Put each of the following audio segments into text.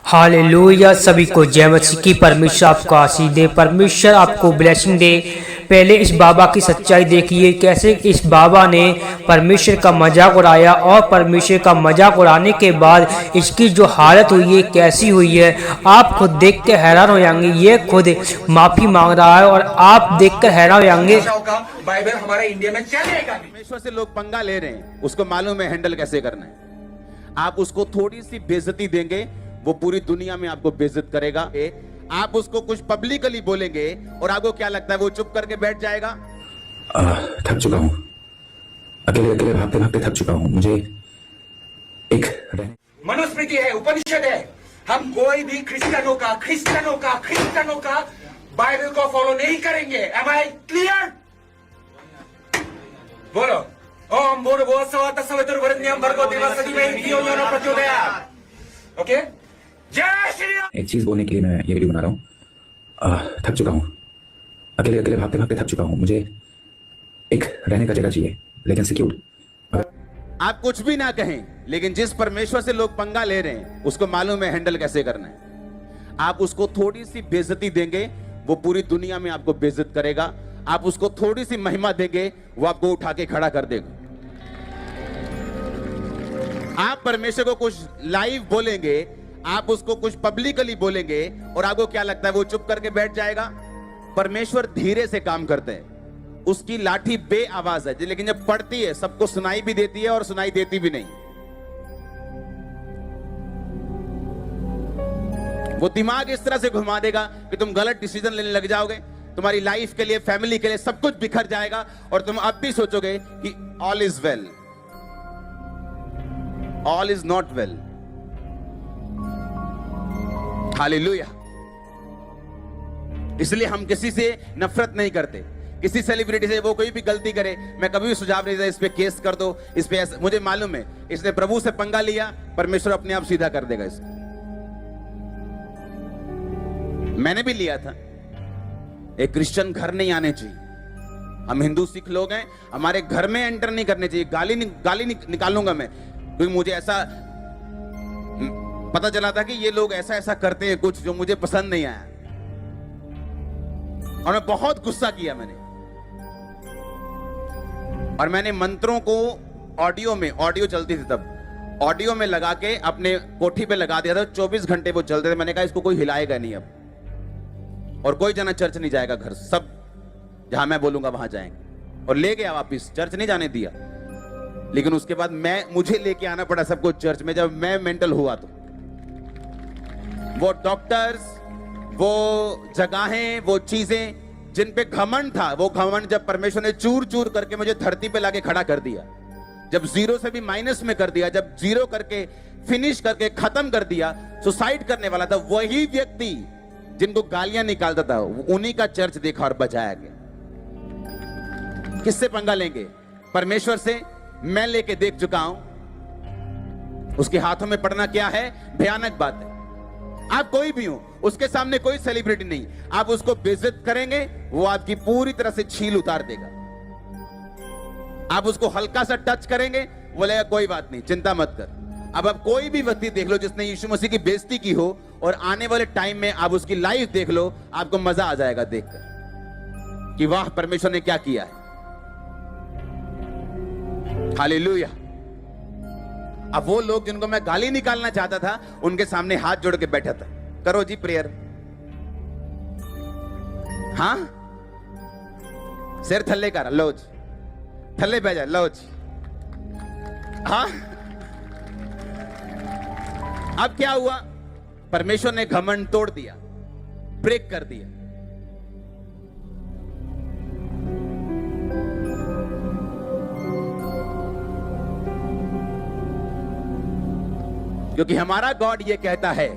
Hallelujah. सभी को जय मसीह की। परमेश्वर आपको आशीष दे, परमेश्वर आपको ब्लेसिंग दे। पहले इस बाबा की सच्चाई देखिए, कैसे इस बाबा ने परमेश्वर का मजाक उड़ाया और परमेश्वर का मजाक उड़ाने के बाद इसकी जो हालत हुई है कैसी हुई है, आप खुद देख के हैरान हो जाएंगे। ये खुद माफी मांग रहा है और आप देखकर हैरान हो जाएंगे। बाइबल हमारे इंडिया में चलेगा। परमेश्वर से लोग पंगा ले रहे हैं, उसको मालूम है हैंडल कैसे करना है। आप उसको थोड़ी सी बेइज्जती देंगे, वो पूरी दुनिया में आपको बेइज्जत करेगा। आप उसको कुछ पब्लिकली बोलेंगे और आपको क्या लगता है वो चुप करके बैठ जाएगा? थक चुका हूँ, अकेले अकेले भागते भागते थक चुका हूँ। मुझे एक मनुस्मृति है, उपनिषद है। हम कोई भी क्रिश्चियनों का बाइबल को फॉलो नहीं करेंगे। Am I clear? बोलो ओम भूर्भुवः स्वः तत्सवितुर्वरेण्यं भर्गो देवस्य धीमहि धियो यो नः प्रचोदयात्। ओके, जय श्री राम। एक चीज बोलने के लिए मैं ये वीडियो बना रहा हूँ। थक चुका हूँ, अकेले अकेले भागते भागते थक चुका हूँ। मुझे एक रहने का जगह चाहिए, लेकिन सिक्योर। आप कुछ भी ना कहें, लेकिन जिस परमेश्वर से लोग पंगा ले रहे हैं उसको मालूम है हैंडल कैसे करना है। आप उसको थोड़ी सी बेइज्जती देंगे, वो पूरी दुनिया में आपको बेइज्जत करेगा। आप उसको थोड़ी सी महिमा देंगे, वो आपको उठा के खड़ा कर देगा। आप परमेश्वर को कुछ लाइव बोलेंगे, आप उसको कुछ पब्लिकली बोलेंगे और आपको क्या लगता है वो चुप करके बैठ जाएगा? परमेश्वर धीरे से काम करते हैं, उसकी लाठी बे आवाज है, लेकिन जब पड़ती है सबको सुनाई भी देती है और सुनाई देती भी नहीं। वो दिमाग इस तरह से घुमा देगा कि तुम गलत डिसीजन लेने लग जाओगे, तुम्हारी लाइफ के लिए, फैमिली के लिए सब कुछ बिखर जाएगा और तुम अब भी सोचोगे कि all is well. All is not well. Hallelujah. इसलिए हम किसी से नफरत नहीं करते, किसी सेलिब्रिटी से। वो कोई भी गलती करे, मैं कभी भी सुझाव नहीं देता इस पे केस कर दो, इस पे मुझे मालूम है इसने प्रभु से पंगा लिया, परमेश्वर अपने आप सीधा कर देगा इसको। मैंने भी लिया था। एक क्रिश्चियन घर नहीं आने चाहिए। हम हिंदू सिख लोग हैं, हमारे घर में एंटर नहीं करने चाहिए। गाली निकालूंगा मैं, क्योंकि मुझे ऐसा पता चला था कि ये लोग ऐसा ऐसा करते हैं कुछ जो मुझे पसंद नहीं आया और मैं बहुत गुस्सा किया मैंने। और मैंने मंत्रों को ऑडियो चलती थी तब, ऑडियो में लगा के अपने कोठी पे लगा दिया था। 24 घंटे वो चलते थे। मैंने कहा इसको कोई हिलाएगा नहीं अब, और कोई जना चर्च नहीं जाएगा। घर सब जहां मैं बोलूंगा वहां जाएंगे। और ले गया वापिस, चर्च नहीं जाने दिया। लेकिन उसके बाद मुझे लेके आना पड़ा सबको चर्च में, जब मैं मेंटल हुआ तो। वो डॉक्टर्स, वो जगहें, वो चीजें जिन पे घमंड था, वो घमंड जब परमेश्वर ने चूर चूर करके मुझे धरती पे लाके खड़ा कर दिया, जब जीरो से भी माइनस में कर दिया, जब जीरो करके फिनिश करके खत्म कर दिया, सुसाइड करने वाला था वही व्यक्ति जिनको गालियां निकालता था, उन्हीं का चर्च देखा और बचाया गया। किससे पंगा लेंगे? परमेश्वर से। मैं लेके देख चुका हूं, उसके हाथों में पड़ना क्या है, भयानक बात है। आप कोई भी हो, उसके सामने कोई सेलिब्रिटी नहीं, आप उसको बेइज्जत करेंगे, वो आपकी पूरी तरह से छील उतार देगा। आप उसको हल्का सा टच करेंगे, बोलेगा कोई बात नहीं, चिंता मत कर। अब आप कोई भी व्यक्ति देख लो जिसने यीशु मसीह की बेइज्जती की हो, और आने वाले टाइम में आप उसकी लाइफ देख लो, आपको मजा आ जाएगा देखकर कि वाह परमेश्वर ने क्या किया है। हालेलुया। अब वो लोग जिनको मैं गाली निकालना चाहता था, उनके सामने हाथ जोड़ के बैठा था। करो जी प्रेयर। हाँ, सिर थल्ले कर लो जी, थल्ले बह जा लो जी। हाँ, अब क्या हुआ? परमेश्वर ने घमंड तोड़ दिया, ब्रेक कर दिया। क्योंकि हमारा गॉड ये कहता है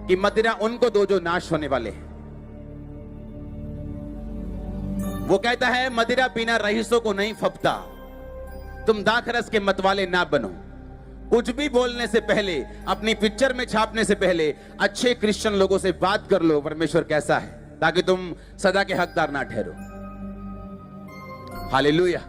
कि मदिरा उनको दो जो नाश होने वाले हैं। वो कहता है मदिरा पीना रईसों को नहीं फपता, तुम दाखरस के मतवाले ना बनो। कुछ भी बोलने से पहले, अपनी पिक्चर में छापने से पहले अच्छे क्रिश्चियन लोगों से बात कर लो परमेश्वर कैसा है, ताकि तुम सदा के हकदार ना ठहरो। हालेलुया।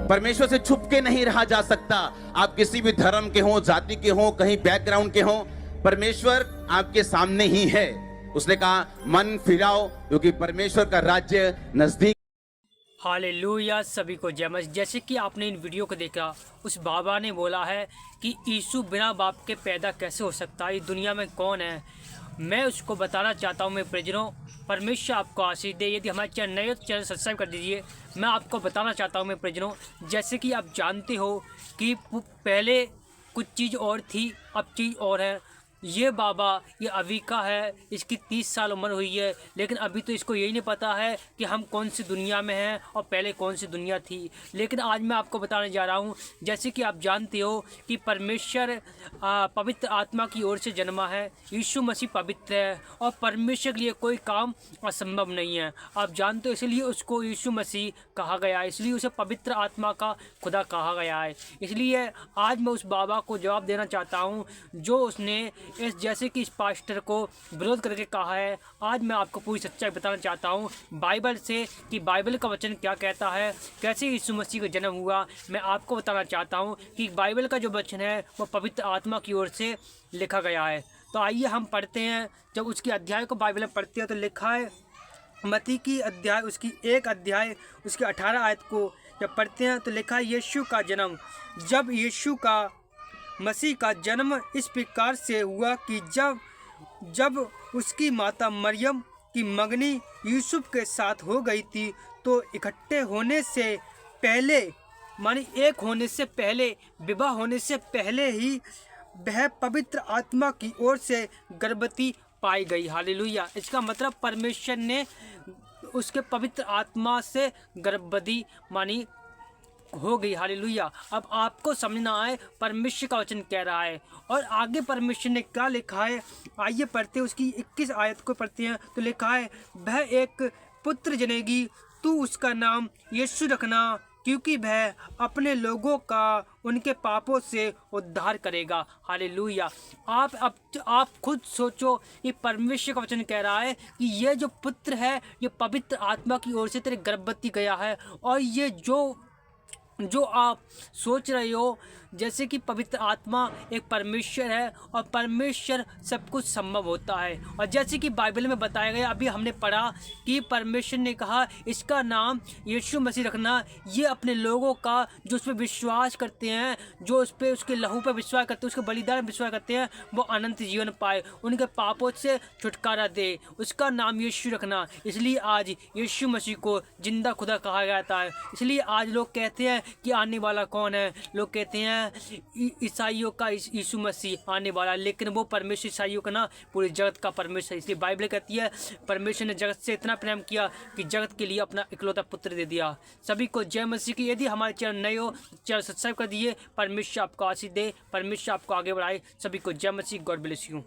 परमेश्वर से छुप के नहीं रहा जा सकता। आप किसी भी धर्म के हो, जाति के हो, कहीं बैकग्राउंड के हो, परमेश्वर आपके सामने ही है। उसने कहा मन फिराओ क्योंकि परमेश्वर का राज्य नजदीक। हालेलुया, सभी को जय मसीह। जैसे कि आपने इन वीडियो को देखा, उस बाबा ने बोला है कि यीशु बिना बाप के पैदा कैसे हो सकता है, इस दुनिया में कौन है। मैं उसको बताना चाहता हूँ, मैं प्रिजनों, परमेश्वर आपको आशीष दे। यदि हमारे चैनल नए तो चैनल सब्सक्राइब कर दीजिए। मैं आपको बताना चाहता हूँ, मैं प्रिजनों, जैसे कि आप जानते हो कि पहले कुछ चीज़ और थी, अब चीज़ और है। ये बाबा, ये अभी का है, इसकी 30 साल उम्र हुई है, लेकिन अभी तो इसको यही नहीं पता है कि हम कौन सी दुनिया में हैं और पहले कौन सी दुनिया थी। लेकिन आज मैं आपको बताने जा रहा हूँ, जैसे कि आप जानते हो कि परमेश्वर पवित्र आत्मा की ओर से जन्मा है। यीशु मसीह पवित्र है और परमेश्वर के लिए कोई काम असंभव नहीं है। आप जानते हो, इसलिए उसको यीशु मसीह कहा गया है, इसलिए उसे पवित्र आत्मा का खुदा कहा गया है। इसलिए आज मैं उस बाबा को जवाब देना चाहता हूँ जो उसने इस जैसे कि इस पास्टर को विरोध करके कहा है। आज मैं आपको पूरी सच्चाई बताना चाहता हूँ बाइबल से कि बाइबल का वचन क्या कहता है, कैसे यीशु मसीह का जन्म हुआ। मैं आपको बताना चाहता हूँ कि बाइबल का जो वचन है वो पवित्र आत्मा की ओर से लिखा गया है। तो आइए हम पढ़ते हैं। जब उसके अध्याय को बाइबल में पढ़ते हैं तो लिखा है, मत्ती की अध्याय उसकी 1 अध्याय उसके 18 आयत को जब पढ़ते हैं तो लिखा है, यीशु का जन्म। जब यीशु का मसीह का जन्म इस प्रकार से हुआ कि जब उसकी माता मरियम की मंगनी यूसुफ के साथ हो गई थी तो इकट्ठे होने से पहले, मानी एक होने से पहले, विवाह होने से पहले ही वह पवित्र आत्मा की ओर से गर्भवती पाई गई। हालेलुया। इसका मतलब परमेश्वर ने उसके पवित्र आत्मा से गर्भवती मानी हो गई। हालेलुया। अब आपको समझना है परमेश्वर का वचन कह रहा है और आगे परमेश्वर ने क्या लिखा है। आइए पढ़ते हैं, उसकी 21 आयत को पढ़ते हैं तो लिखा है, वह एक पुत्र जनेगी, तू उसका नाम यीशु रखना, क्योंकि वह अपने लोगों का उनके पापों से उद्धार करेगा। हालेलुया। आप खुद सोचो, ये परमेश्वर का वचन कह रहा है कि ये जो पुत्र है ये पवित्र आत्मा की ओर से तेरे गर्भवती गया है। और ये जो आप सोच रहे हो जैसे कि पवित्र आत्मा एक परमेश्वर है और परमेश्वर सब कुछ संभव होता है। और जैसे कि बाइबल में बताया गया, अभी हमने पढ़ा कि परमेश्वर ने कहा इसका नाम यीशु मसीह रखना। ये अपने लोगों का जो उस पर विश्वास करते हैं, जो उस पर उसके लहू पर विश्वास करते हैं, उसके बलिदान पर विश्वास करते हैं, वो अनंत जीवन पाए, उनके पापों से छुटकारा दे। उसका नाम यीशु रखना। इसलिए आज यीशु मसीह को जिंदा खुदा कहा जाता है। इसलिए आज लोग कहते हैं कि आने वाला कौन है। लोग कहते हैं ईसाइयों का यीशु मसीह आने वाला, लेकिन वो परमेश्वर ईसाइयों का ना, पूरे जगत का परमेश्वर। इसलिए बाइबल कहती है परमेश्वर ने जगत से इतना प्रेम किया कि जगत के लिए अपना इकलौता पुत्र दे दिया। सभी को जय मसीह की। यदि हमारे चैनल नए हो चैनल सब्सक्राइब कर दिए। परमेश्वर आपको आशीष दे, परमेश्वर आपको आगे बढ़ाए। सभी को जय मसीह। God bless you.